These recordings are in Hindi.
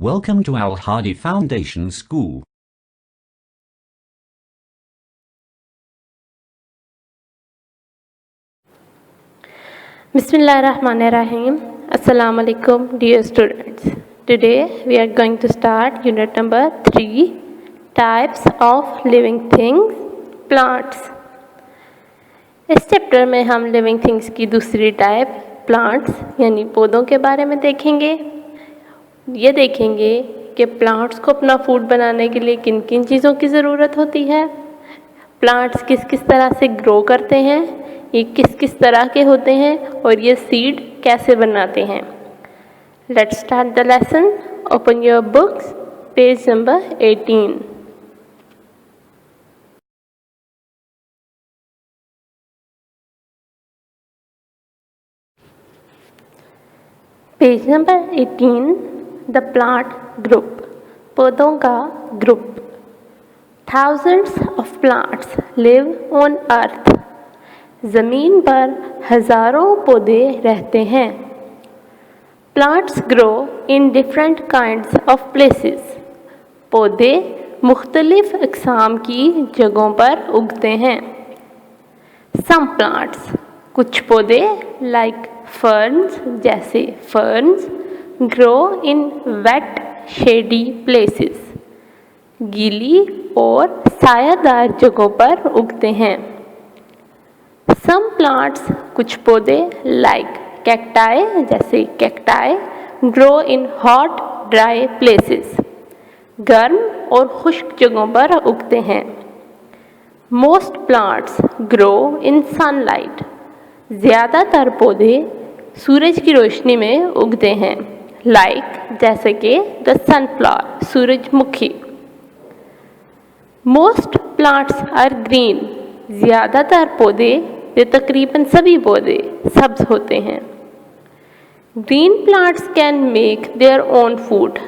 Welcome to Al Hadi Foundation School. Bismillahirrahmanirrahim. Assalamu alaikum, dear students. Today we are going to start unit number 3, types of living things, plants. इस चैप्टर में हम लिविंग थिंग्स की दूसरी टाइप प्लांट्स यानी पौधों के बारे में देखेंगे। ये देखेंगे कि प्लांट्स को अपना फूड बनाने के लिए किन किन चीज़ों की ज़रूरत होती है, प्लांट्स किस किस तरह से ग्रो करते हैं, ये किस किस तरह के होते हैं और ये सीड कैसे बनाते हैं। Let's start the lesson. Open your books, page number 18। Page number 18, the plant group, पौधों का group. Thousands of plants live on earth. ज़मीन पर हज़ारों पौधे रहते हैं। Plants grow in different kinds of places. पौधे मुख्तलिफ अक़साम की जगहों पर उगते हैं। Some plants, कुछ पौधे like ferns जैसे ferns grow in wet shady places. गीली और सायादार जगहों पर उगते हैं। Some plants, कुछ पौधे like cacti जैसे cacti grow in hot dry places. गर्म और खुश्क जगहों पर उगते हैं। Most plants grow in sunlight. ज़्यादातर पौधे सूरज की रोशनी में उगते हैं। Like जैसे कि the sunflower, सूरजमुखी। Most plants are green. ज़्यादातर पौधे या तकरीबन सभी पौधे सब्ज होते हैं। Green plants can make their own food.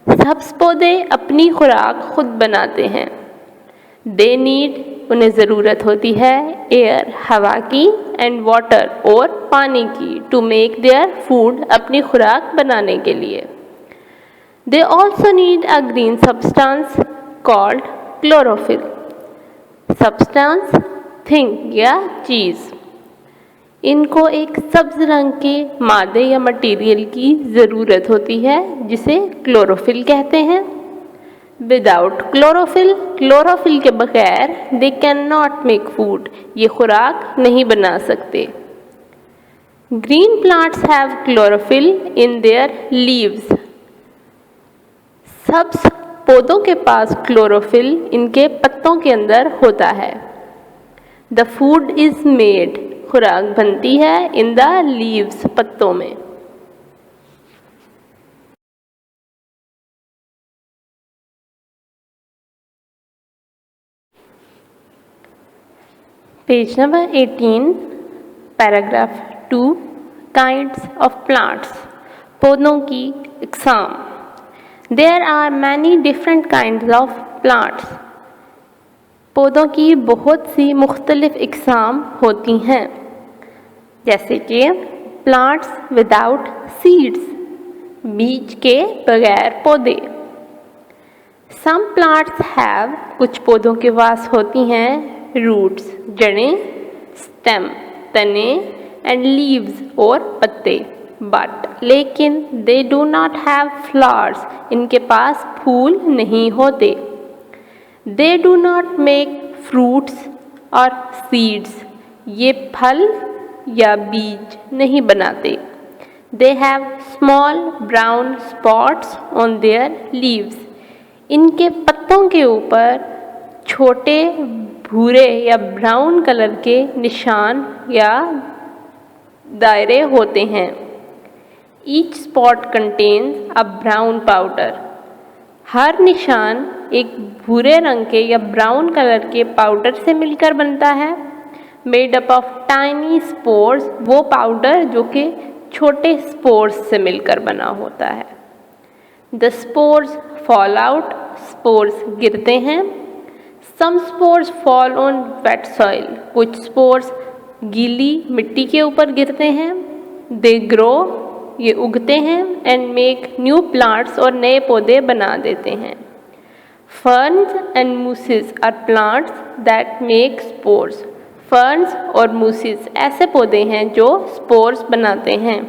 सब्ज पौधे अपनी खुराक खुद बनाते हैं। They need, उन्हें ज़रूरत होती है एयर, हवा की, एंड वाटर और पानी की, टू मेक देयर फूड, अपनी खुराक बनाने के लिए। They also need a green substance called chlorophyll. Substance thing या चीज़। इनको एक सब्ज रंग के मादे या मटेरियल की ज़रूरत होती है जिसे क्लोरोफिल कहते हैं। विदाउट क्लोरोफिल, क्लोरोफिल के बगैर दे कैन नॉट मेक फूड, ये खुराक नहीं बना सकते। Green plants have chlorophyll in their leaves. सब्ज पौधों के पास क्लोरोफिल इनके पत्तों के अंदर होता है। द फूड इज मेड, खुराक बनती है इन द लीव्स, पत्तों में। Page number 18, paragraph 2, kinds of plants, पौधों की अक़साम। There are many different kinds of plants. पौधों की बहुत सी मुख्तलिफ अक़साम होती हैं, जैसे कि plants without seeds, बीज के बगैर पौधे। Some plants have, कुछ पौधों के पास होती हैं roots, जड़ें, stem, तने, and leaves और पत्ते। बट लेकिन they do not have flowers, इनके पास फूल नहीं होते। They do not make fruits और सीड्स, ये फल या बीज नहीं बनाते। They have small brown spots on their leaves, इनके पत्तों के ऊपर छोटे भूरे या ब्राउन कलर के निशान या दायरे होते हैं। Each spot contains a brown powder. हर निशान एक भूरे रंग के या ब्राउन कलर के पाउडर से मिलकर बनता है। Made up of tiny spores, वो पाउडर जो कि छोटे स्पोर्स से मिलकर बना होता है। The spores fall out, spores गिरते हैं। Some spores fall on wet soil, कुछ स्पोर्स गीली मिट्टी के ऊपर गिरते हैं। They grow, ये उगते हैं एंड मेक न्यू प्लांट्स और नए पौधे बना देते हैं। Ferns and mousses are plants that make spores. Ferns और mousses ऐसे पौधे हैं जो spores बनाते हैं।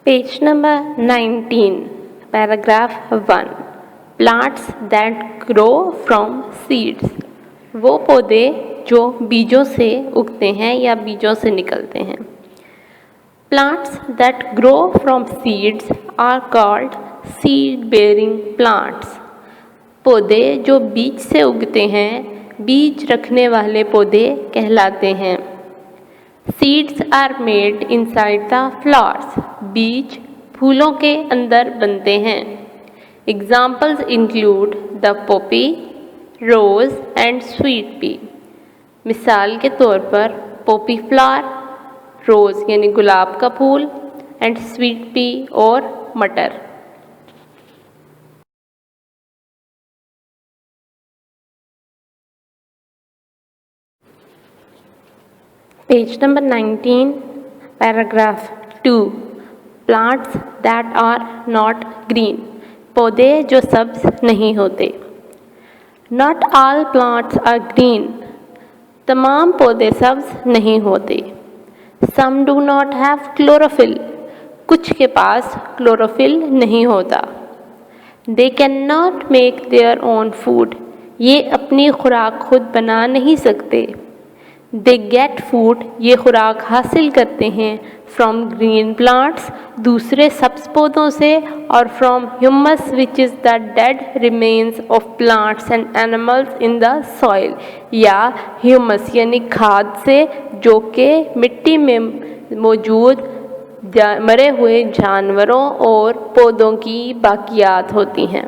Page number 19, paragraph 1. Plants that grow from seeds. वो पौधे जो बीजों से उगते हैं या बीजों से निकलते हैं। Plants that grow from seeds are called seed bearing plants. पौधे जो बीज से उगते हैं बीज रखने वाले पौधे कहलाते हैं। Seeds are made inside the flowers. बीज फूलों के अंदर बनते हैं। Examples include the poppy, rose and sweet pea. मिसाल के तौर पर पोपी फ्लावर, रोज़ यानी गुलाब का फूल एंड स्वीट पी और मटर। Page number 19, paragraph 2. Plants that are not green. पौधे जो सब्ज नहीं होते। Not all plants are green. तमाम पौधे सब्ज नहीं होते। Some do not have chlorophyll. कुछ के पास क्लोरोफिल नहीं होता। They can not make their own food. ये अपनी खुराक खुद बना नहीं सकते। They get food. ये खुराक हासिल करते हैं फ्रॉम ग्रीन प्लांट्स, दूसरे सब्ज पौधों से, और from humus which is the dead remains of plants and animals in the soil. या ह्यूमस यानी खाद से जो कि मिट्टी में मौजूद मरे हुए जानवरों और पौधों की बाकियात होती हैं।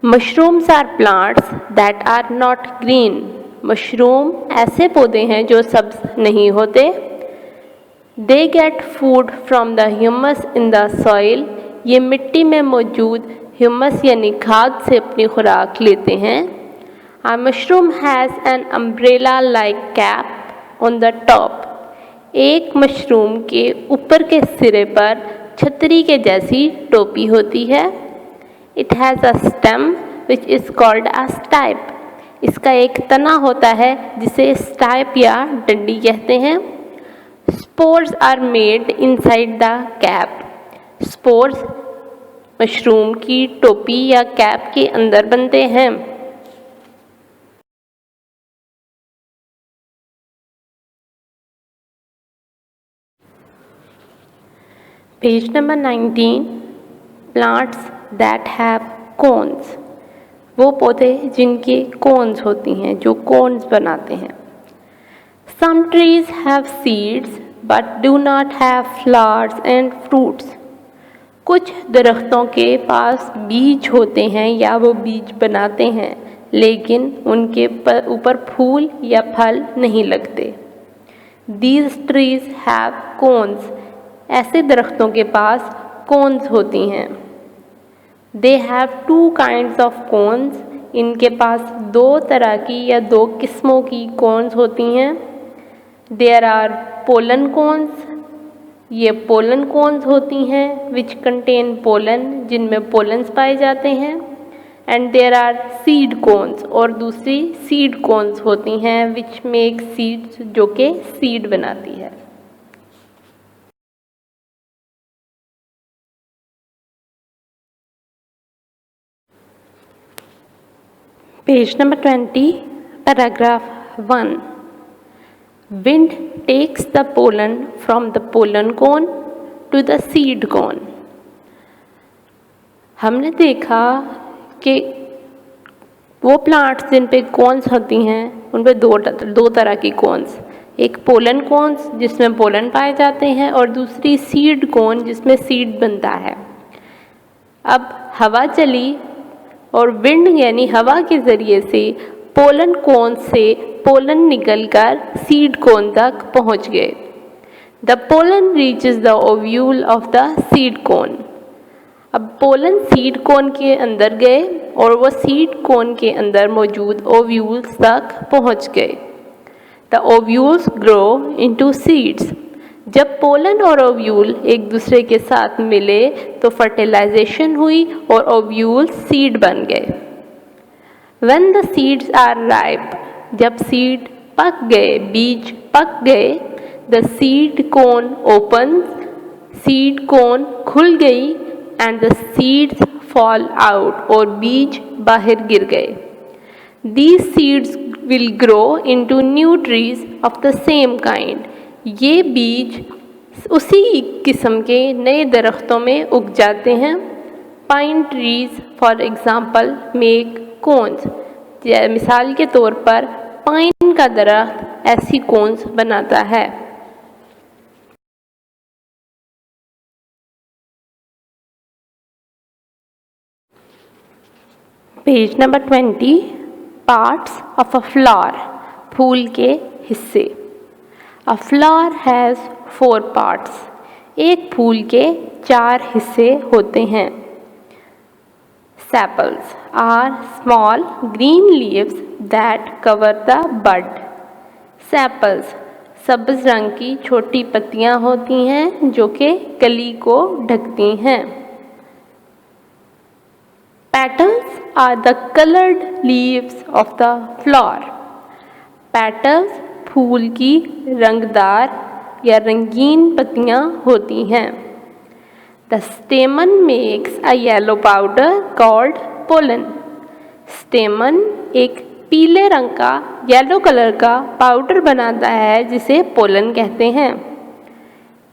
Mushrooms are plants that are not green. Mushroom ऐसे पौधे हैं जो सब्ज नहीं होते। They get food from the humus in the soil. ये मिट्टी में मौजूद ह्यूमस यानी खाद से अपनी खुराक लेते हैं। A mushroom has an umbrella like cap on the top. एक मशरूम के ऊपर के सिरे पर छतरी के जैसी टोपी होती है। It has a stem which is called a stipe. इसका एक तना होता है जिसे स्टाइप या डंडी कहते हैं। Spores are made inside the cap. Spores mushroom की टोपी या कैप के अंदर बनते हैं। Page number 19, plants that have cones. वो पौधे जिनके कोन्स होती हैं, जो कोन्स बनाते हैं। Some trees have seeds but do not have flowers and fruits. कुछ दरख्तों के पास बीज होते हैं या वो बीज बनाते हैं, लेकिन उनके ऊपर फूल या फल नहीं लगते। These trees have cones. ऐसे दरख्तों के पास कोन्स होती हैं। They have two kinds of cones. इनके पास दो तरह की या दो किस्मों की कोन्स होती हैं। There are pollen cones. ये पोलन कोन्स होती हैं which contain pollen, जिनमें पोलन्स पाए जाते हैं। And there are seed cones. और दूसरी seed cones होती हैं which make seeds, जो कि seed बनाती है। Page number 20, paragraph 1. Wind takes the pollen from the pollen cone to the seed cone. हमने देखा कि वो प्लांट्स जिन पे कोन्स होती हैं उन पे दो तरह की कोन्स, एक पोलन कोन्स जिसमें पोलन पाए जाते हैं और दूसरी सीड कोन जिसमें सीड बनता है। अब हवा चली और विंड यानी हवा के ज़रिए से पोलन कोन से पोलन निकलकर सीड कोन तक पहुंच गए। The pollen reaches the ovule of the seed cone. अब पोलन सीड कोन के अंदर गए और वो सीड कोन के अंदर मौजूद ओव्यूल्स तक पहुंच गए। The ovules grow into seeds. जब पोलन और ओव्यूल एक दूसरे के साथ मिले तो फर्टिलाइजेशन हुई और ओव्यूल सीड बन गए। When the seeds are ripe, जब सीड पक गए, बीज पक गए, the seed cone opens, seed cone खुल गई and the seeds fall out, और बीज बाहर गिर गए। These seeds will grow into new trees of the same kind. ये बीज उसी किस्म के नए दरख्तों में उग जाते हैं। Pine trees, for example, make cones. मिसाल के तौर पर पाइन का दरख्त ऐसी कोन्स बनाता है। Page number 20, parts of a flower, फूल के हिस्से। A flower has 4 parts. एक फूल के 4 हिस्से होते हैं। Sepals are small green leaves that cover the bud. Sepals सब्ज रंग की छोटी पत्तियां होती हैं जो कि कली को ढकती हैं। Petals are the colored leaves of the flower. Petals फूल की रंगदार या रंगीन पत्तियां होती हैं। The stamen makes a yellow powder called pollen. Stamen एक पीले रंग का येलो कलर का पाउडर बनाता है जिसे पोलन कहते हैं।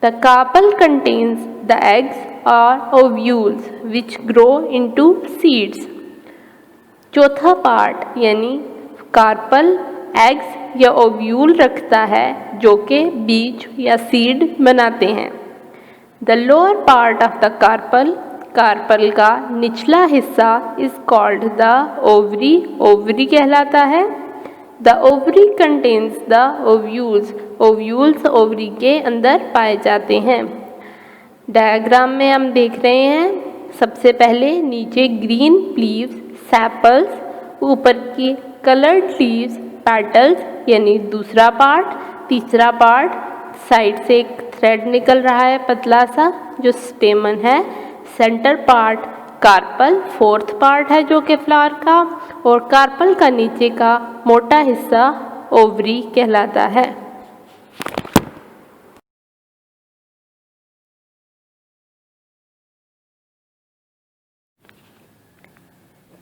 The carpel contains the eggs or ovules which grow into seeds. चौथा पार्ट यानी कार्पल एग्स या ओव्यूल रखता है जो कि बीज या सीड बनाते हैं। The lower part of the carpel, carpel का निचला हिस्सा is called the ovary, ovary कहलाता है। The ovary contains the ovules, ovules ovary के अंदर पाए जाते हैं। डायग्राम में हम देख रहे हैं, सबसे पहले नीचे ग्रीन लीव्स सेपल्स, ऊपर की कलर्ड लीव्स पेटल्स यानी दूसरा पार्ट। तीसरा पार्ट साइड से एक थ्रेड निकल रहा है पतला सा जो स्टेमन है। Centre part carpel, fourth part है जो कि फ्लावर का, और कार्पल का नीचे का मोटा हिस्सा ओवरी कहलाता है।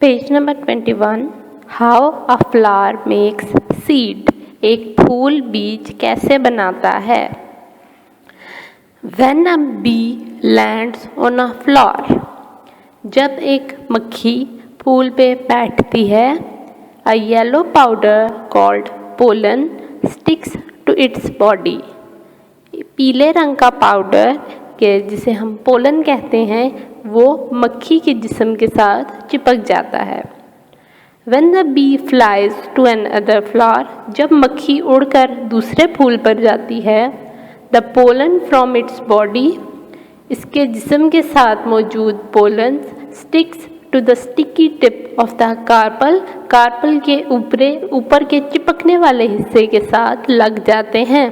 Page number 21, how a flower makes seed. एक फूल बीज कैसे बनाता है। When a bee lands on a flower, जब एक मक्खी फूल पे बैठती है, a yellow powder called pollen sticks to its body. पीले रंग का पाउडर के जिसे हम पोलन कहते हैं वो मक्खी के जिस्म के साथ चिपक जाता है। When the bee flies to another flower, जब मक्खी उड़कर दूसरे फूल पर जाती है, the pollen from its body, इसके जिस्म के साथ मौजूद pollen sticks to the sticky tip of the carpel, carpel के ऊपर के चिपकने वाले हिस्से के साथ लग जाते हैं।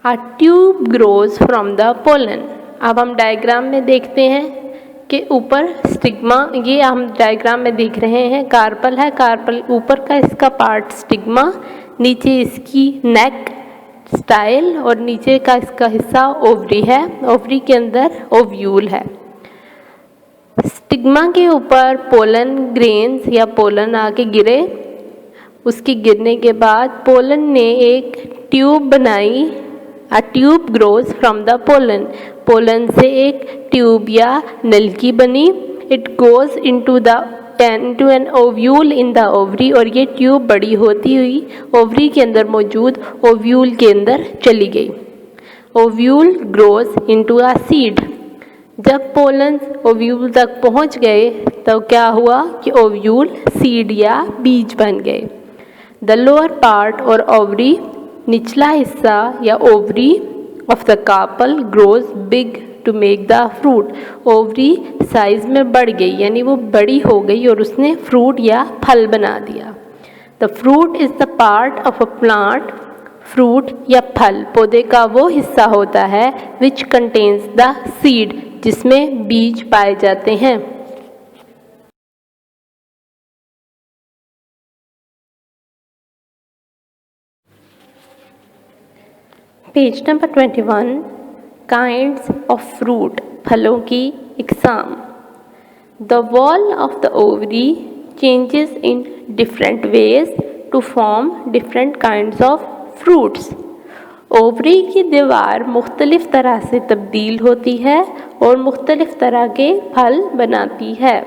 A tube grows from the pollen. अब हम डायग्राम में देखते हैं कि ऊपर स्टिग्मा, ये हम डायग्राम में देख रहे हैं कार्पल है, कार्पल ऊपर का इसका पार्ट स्टिग्मा, नीचे इसकी नेक स्टाइल और नीचे का इसका हिस्सा ओवरी है। ओवरी के अंदर ओव्यूल है। स्टिग्मा के ऊपर पोलन ग्रेन्स या पोलन आके गिरे, उसके गिरने के बाद पोलन ने एक ट्यूब बनाई। A tube grows from the pollen, pollen से एक ट्यूब या नलकी बनी। It goes into an ovule in the ovary, और ये ट्यूब बड़ी होती हुई ओवरी के अंदर मौजूद ओव्यूल के अंदर चली गई। Ovule grows into a seed. जब पोलन ओव्यूल तक पहुंच गए तो क्या हुआ कि ओव्यूल सीड या बीज बन गए। द लोअर पार्ट और ओवरी, निचला हिस्सा या ovary of the carpel grows big to make the fruit. Ovary size में बढ़ गई यानी वो बड़ी हो गई और उसने फ्रूट या फल बना दिया. The fruit is the part of a plant. Fruit या फल पौधे का वो हिस्सा होता है which contains the seed, जिसमें बीज पाए जाते हैं. Page number 21. Kinds of fruit, फलों की इकसाम. The wall of the ovary changes in different ways to form different kinds of fruits. Ovary की दीवार मुख्तलिफ तरह से तब्दील होती है और मुख्तलिफ तरह के फल बनाती है.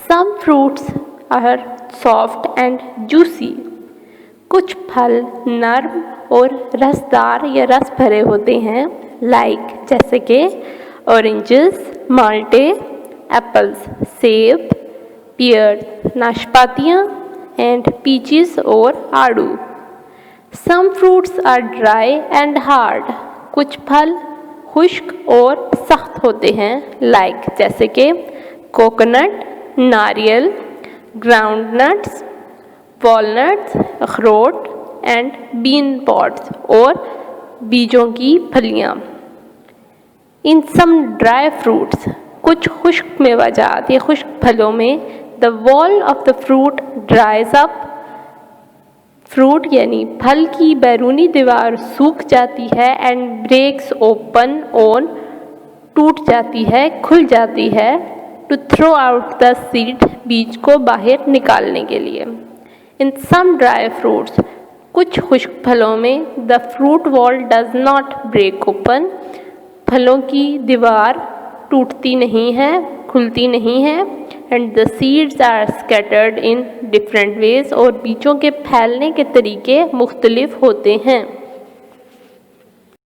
Some fruits are soft and juicy. कुछ फल नर्म और रसदार या रस भरे होते हैं, लाइक जैसे कि ऑरेंजेस, माल्टे, एप्पल्स, सेब, पियर्स, नाशपातियाँ एंड पीचेस और आड़ू. Some fruits are dry and hard. कुछ फल खुश्क और सख्त होते हैं, लाइक जैसे कि कोकोनट, नारियल, ग्राउंडनट्स, वॉलनट्स, अखरोट एंड बीन पॉड्स और बीजों की फलियाँ. इन सम ड्राई फ्रूट्स, कुछ खुश्क मेवाजात या खुश्क फलों में the wall of the fruit ड्राइज up. Fruit यानी फल की बैरूनी दीवार सूख जाती है एंड ब्रेक्स ओपन ऑन, टूट जाती है, खुल जाती है, to throw out the seed, बीज को बाहर निकालने के लिए. इन सम ड्राई फ्रूट्स, कुछ खुश्क फलों में the fruit wall does not break open. फलों की दीवार टूटती नहीं है, खुलती नहीं है. And the seeds are scattered in different ways, और बीजों के फैलने के तरीके मुख्तलिफ होते हैं.